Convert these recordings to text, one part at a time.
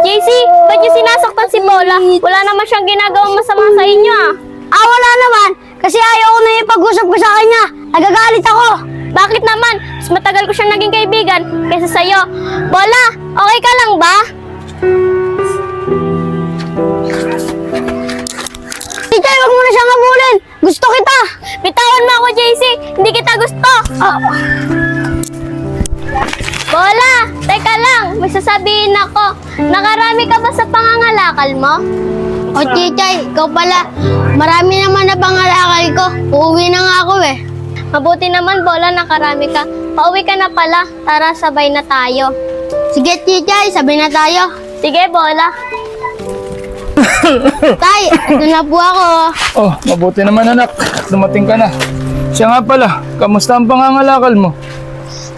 JC, ba't niyo sinasaktan si Bola? Wala naman siyang ginagawang masama sa inyo ah. Wala naman. Kasi ayaw ko na yung pag-usap ko sa kanya. Nagagalit ako. Bakit naman? Mas matagal ko siyang naging kaibigan kaysa sa'yo. Bola, okay ka lang ba? Titay, wag mo na siyang habulin. Gusto kita. Bitawan mo ako, JC. Hindi kita gusto. Bola, teka lang. May sasabihin ako. Nakarami ka ba sa pangangalakal mo? O Titay, ikaw pala. Marami naman na pangalakal ko. Uuwi na nga ako eh. Mabuti naman, Bola, nakarami ka. Pauwi ka na pala. Tara, sabay na tayo. Sige Titay, sabay na tayo. Sige, Bola. Tay, ito na po ako. Oh, mabuti naman anak. Dumating ka na. Siya nga pala, kamusta ang pangangalakal mo?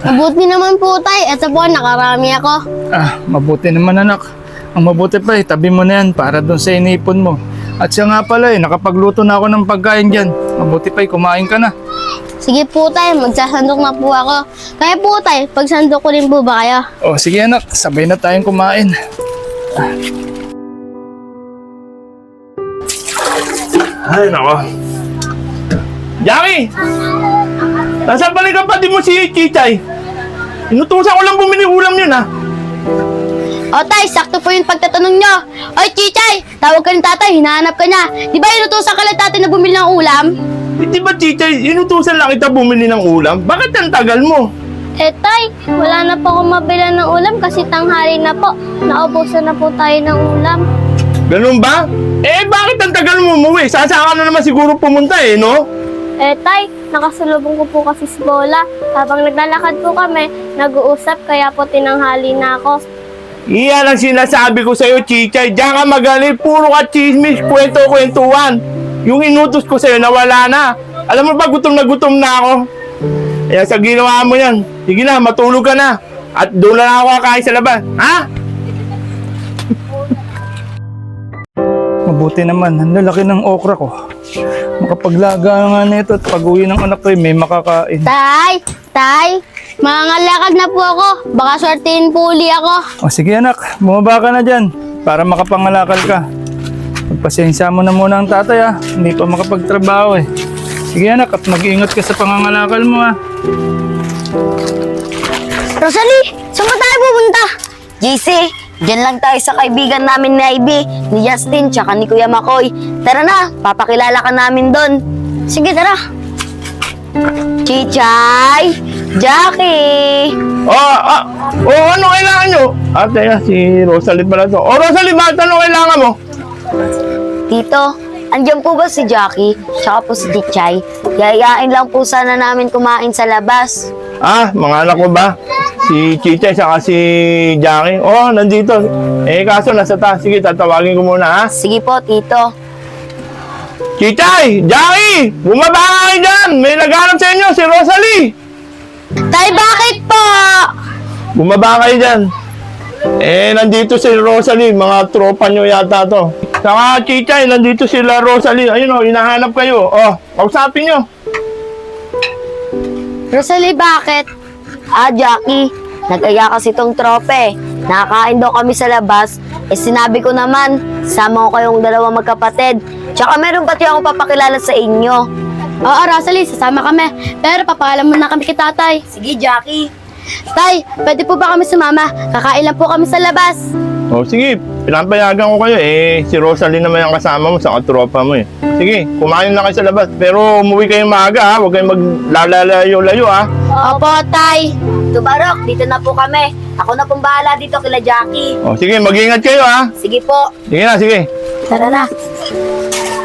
Mabuti naman po tay. Ito po, nakarami ako. Mabuti naman anak. Ang mabuti pa tabi mo na yan para doon sa inipon mo. At siya nga pala nakapagluto na ako ng pagkain dyan. Mabuti pa kumain ka na. Sige po tay, magsasandok na po ako. Kaya po tay, pagsandok ko rin po ba kayo? Oh, sige anak, sabay na tayong kumain. Ay, nako. Jackie! Nasaan pala yung kapatid mo si Chichay? Inutusan ko lang bumili ulam yun, ha? O tay, sakto po yung pagtatanong nyo. Oy Chichay, tawag ka ng tatay, hinahanap ka niya. Di ba inutusan ka lang tatay na bumili ng ulam? Di ba, Chichay, inutusan lang kita bumili ng ulam? Bakit ang tagal mo? Tay, wala na po akong mabila ng ulam kasi tanghali na po. Naubusan na po tayo ng ulam. Ganun ba? Bakit ang tagal mo umuwi? Sasaka na naman siguro pumunta, no? Tay, nakasalubong ko po kasi si Bola. Habang naglalakad po kami, nag-uusap kaya po tinanghali na ako. Iyan ang sinasabi ko sa'yo, Chichay. Diyan ka magaling, puro ka chismis, kwento-kwentuhan. Yung inutos ko sa'yo, nawala na. Alam mo ba, gutom na ako. Kaya sa ginawa mo yan, sige na, matulog ka na. At doon na ako kakain sa labas. Ha? Mabuti naman, ang lalaki ng okra ko. Makapaglaga nga nito at pag-uwi ng anak ko may makakain. Tay, mangangalakad na po ako. Baka swertein po uli ako. O sige anak, bumaba ka na dyan para makapangalakal ka. Pagpasensya mo na muna ang tatay hindi pa makapagtrabaho eh. Sige anak, at mag-iingat ka sa pangangalakal mo Rosalie, saan ka tayo pupunta? JC, dyan lang tayo sa kaibigan namin ni Ivy, ni Justin, tsaka ni Kuya Makoy. Tara na, papakilala ka namin doon. Sige, tara. Chichay, Jackie. Ano kailangan nyo? Teka, si Rosalie pala to. Rosalie, bakit ano kailangan mo? Tito, andyan po ba si Jackie, tsaka po si Chichay? Yayain lang po sana namin kumain sa labas. Mga anak ko ba? Si Chichay saka si Jackie. Nandito. Kaso nasa taas. Sige, tatawagin ko muna, ha? Sige po, Tito. Chichay! Jackie! Bumaba ka kayo dyan! May naghanap sa inyo, si Rosalie! Tay, bakit po? Bumaba kayo dyan. Nandito si Rosalie. Mga tropa nyo yata to. Saka Chichay, nandito sila Rosalie. Ayun hinahanap kayo. Kausapin nyo. Rosalie, bakit? Jackie, nag-aya kasi tong trope. Nakakain daw kami sa labas. Sinabi ko naman, sama ko kayong dalawang magkapatid. Tsaka meron pati akong papakilala sa inyo. Oo, Rosalie, sasama kami. Pero papaalam muna kami kay tatay. Sige, Jackie. Tay, pwede po ba kami sumama? Kakain lang po kami sa labas. Sige, pinapayagan ko kayo. Si Rosalie naman yung kasama mo sa katropa mo eh. Sige, kumain lang kayo sa labas. Pero umuwi kayong maaga ha. Huwag kayong maglalalayo-layo ha. Opo, tay. Tubarok, dito na po kami. Ako na pong bahala dito kila Jackie. Sige, mag-ingat kayo ha. Sige po. Sige na, sige. Tara na.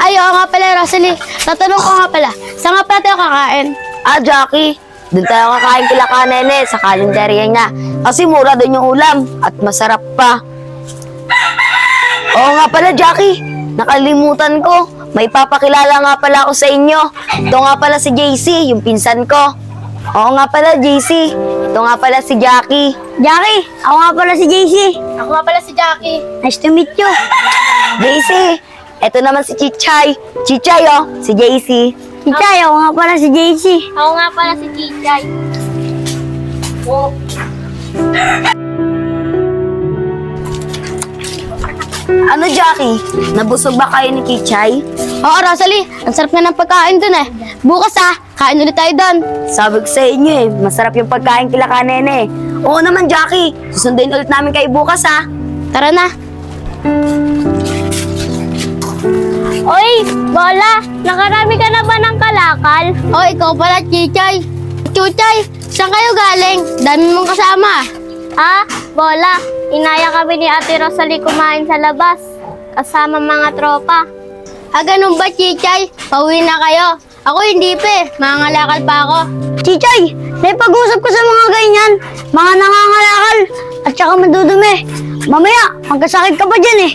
Ay, oo nga pala, Rosalie. Tatanong ko nga pala, saan nga pala tayo kakain? Jackie, doon tayo kakain kila Kanene sa kalendarya niya. Kasi mura doon yung ulam at masarap pa. Oo nga pala, Jackie. Nakalimutan ko. May papakilala nga pala ako sa inyo. Ito nga pala si JC, yung pinsan ko. Oo nga pala, JC. Ito nga pala si Jackie. Jackie, ako nga pala si JC. Ako nga pala si Jackie. Nice to meet you. JC, ito naman si Chichay. Chichay, si JC. Chichay, ako nga pala si JC. Ako nga pala si Chichay. Ano, Jackie? Nabusog ba kayo ni Chichay? Oo, Rosalie, ang sarap nga ng pagkain dun eh. Bukas kain ulit tayo dun. Sabi ko sa inyo masarap yung pagkain kila ka, Nene. Oo naman, Jackie. Susundin ulit namin kayo bukas, ha? Tara na. Oy, Bola, nakarami ka na ba ng kalakal? Oh, ikaw pala, Chichay. Chuchay, saan kayo galing? Dami mong kasama. Bola, inaya kami ni Ate Rosalie kumain sa labas. Kasama mga tropa. Ganun ba, Chichay? Pauwi na kayo. Ako hindi pa mangangalakal pa ako. Chichay, naipag-usap ko sa mga ganyan. Mga nangangalakal at saka madudumi. Mamaya, magkasakit ka pa dyan eh.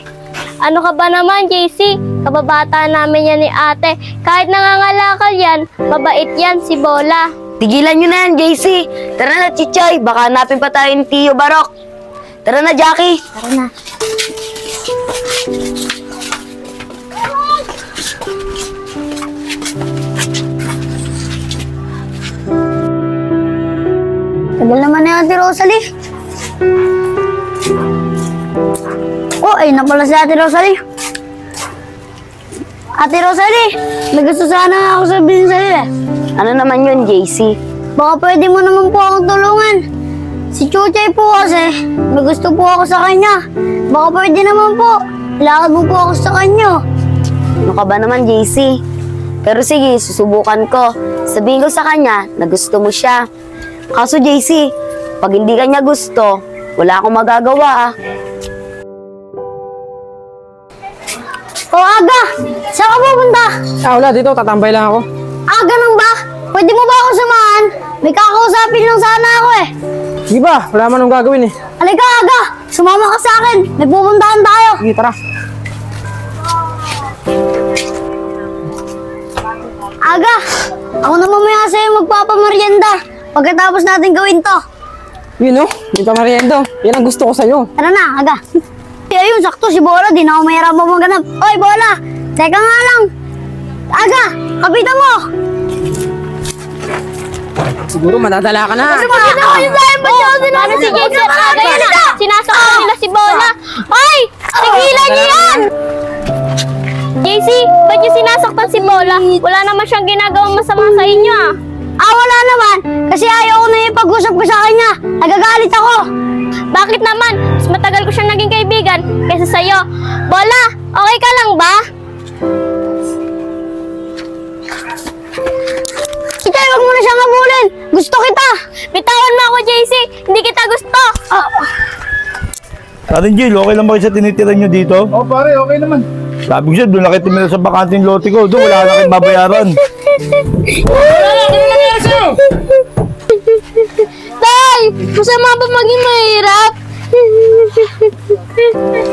Ano ka ba naman, JC? Kababata namin yan ni ate. Kahit nangangalakal yan, mabait yan si Bola. Tigilan nyo na yan, JC. Tara na, Chichay. Baka hanapin pa tayo ni Tio Barok. Tara na, Jackie. Tara na. Tagal naman na Ate Rosalie. Oh, ayun na pala si Ate Rosalie. Ate Rosalie, may gusto sana ako sabihin sa'yo eh. Ano naman yun, JC? Baka pwede mo naman po akong tulungan. Si Chuchay po kasi, may gusto po ako sa kanya. Baka pwede naman po, ilakad mo po ako sa kanya. Ano ka ba naman, JC? Pero sige, susubukan ko. Sabihin ko sa kanya na gusto mo siya. Kaso JC, pag hindi ka niya gusto, wala akong magagawa. O Aga, saan ka pupunta? Wala dito, tatambay lang ako. Ganun ba? Pwede mo ba ako samahan? May kakausapin lang sana ako eh. Sige ba, wala man akong gagawin eh. Halika Aga, sumama ka sa akin. Nagpupuntahan tayo. Sige, tara. Aga, ako na mamaya sa'yo magpapamerienda pagkatapos natin gawin to. Yun oh, may pamariendo. Yan ang gusto ko sa'yo. Tara na, Aga. Ayun, sakto si Bola. Di na ako mahirap maganap. Oy, Bola! Teka nga lang. Aga, kapitan mo! Siguro madadala ka na. Bakit ako yung sa'yo? Ba't ako sinabi si JC at aga yan? Sinasaktan nila si Bola. Ay! Tigilan niyo yan! JC, ba't niyo sinasaktan si Bola? Wala naman siyang ginagawang masama sa inyo Wala naman. Kasi ayaw ko na ipag-usap ko sa kanya. Nagagalit ako. Bakit naman? Mas matagal ko siyang naging kaibigan kaysa sa'yo. Bola, okay ka lang ba? Kita, wag mo na siyang habulin. Gusto kita. Bitawan mo ako, JC. Hindi kita gusto. Atin Jill, okay lang ba kayo sa tinitira nyo dito? Oh pare, okay naman. Sabi ko siya, doon na kayo tumira sa bakanting lote ko. Doon, wala na kayong babayaran. Tay, masama ba maging mahirap?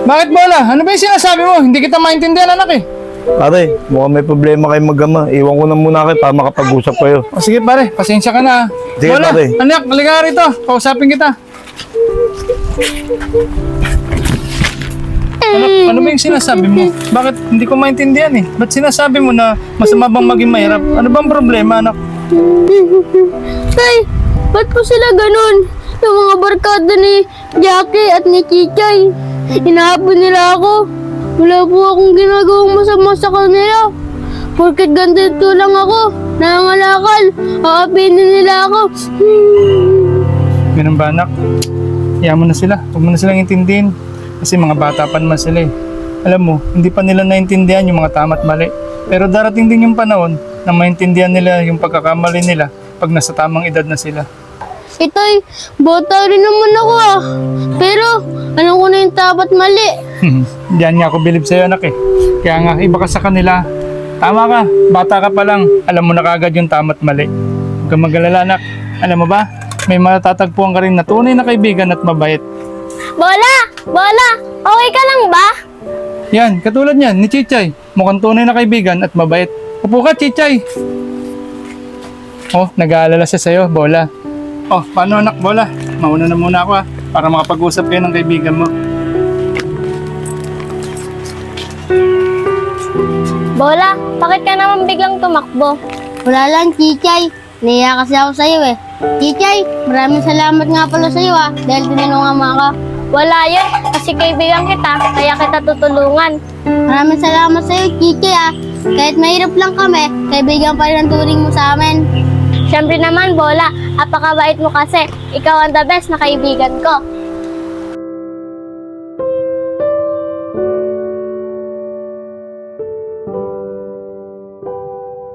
Bakit Bola? Ano ba yung sinasabi mo? Hindi kita maintindihan anak eh. Pare, mukhang may problema kayong mag-ama. Iwan ko na muna kayo para makapag-usap kayo. O sige pare, pasensya ka na. Sige, Bola, pare. anak, halika rito. Kausapin kita. Ano ba yung sinasabi mo? Bakit hindi ko maintindihan eh? Ba't sinasabi mo na masama bang maging mahirap? Ano bang problema anak? Tay, ba't po sila ganun? Yung mga barkada ni Jackie at ni Chichay. Hinahabol nila ako. Wala po akong ginagawang masama sa kanila. Porket ganito lang ako, nangangalakal, aapinin nila ako. Ganun ba anak? Hayaan mo na sila. Huwag mo na silang intindihin. Kasi mga bata pa naman sila eh. Alam mo, hindi pa nila naintindihan yung mga tama at mali. Pero darating din yung panahon na maintindihan nila yung pagkakamali nila pag nasa tamang edad na sila. Tay, bata rin naman ako Pero, alam ko na yung tama at mali. Diyan nga ako bilib sa'yo anak eh. Kaya nga, iba ka sa kanila. Tama ka, bata ka pa lang. Alam mo na kagad yung tama at mali. Huwag kang mag-alala anak. Alam mo ba, may matatagpuan ka rin na tunay na kaibigan at mabait. Bola! Bola! Okay ka lang ba? Yan, katulad niyan, ni Chichay. Mukhang tunay na kaibigan at mabait. Upo ka, Chichay. Oh, nag-aalala siya sa'yo, Bola. Oh, paano anak, Bola? Mauna na muna ako para makapag-usap kayo ng kaibigan mo. Bola, bakit ka naman biglang tumakbo? Wala lang, Chichay. Naiya kasi ako sa'yo eh. Chichay, maraming salamat nga pala sa'yo dahil tinulungan mo ako. Wala yun, kasi kaibigan kita, kaya kita tutulungan. Maraming salamat sa'yo, Kiki ah. Kahit mahirap lang kami, kaibigan pa rin ang turing mo sa amin. Siyempre naman, Bola, apakabait mo kasi. Ikaw ang the best na kaibigan ko.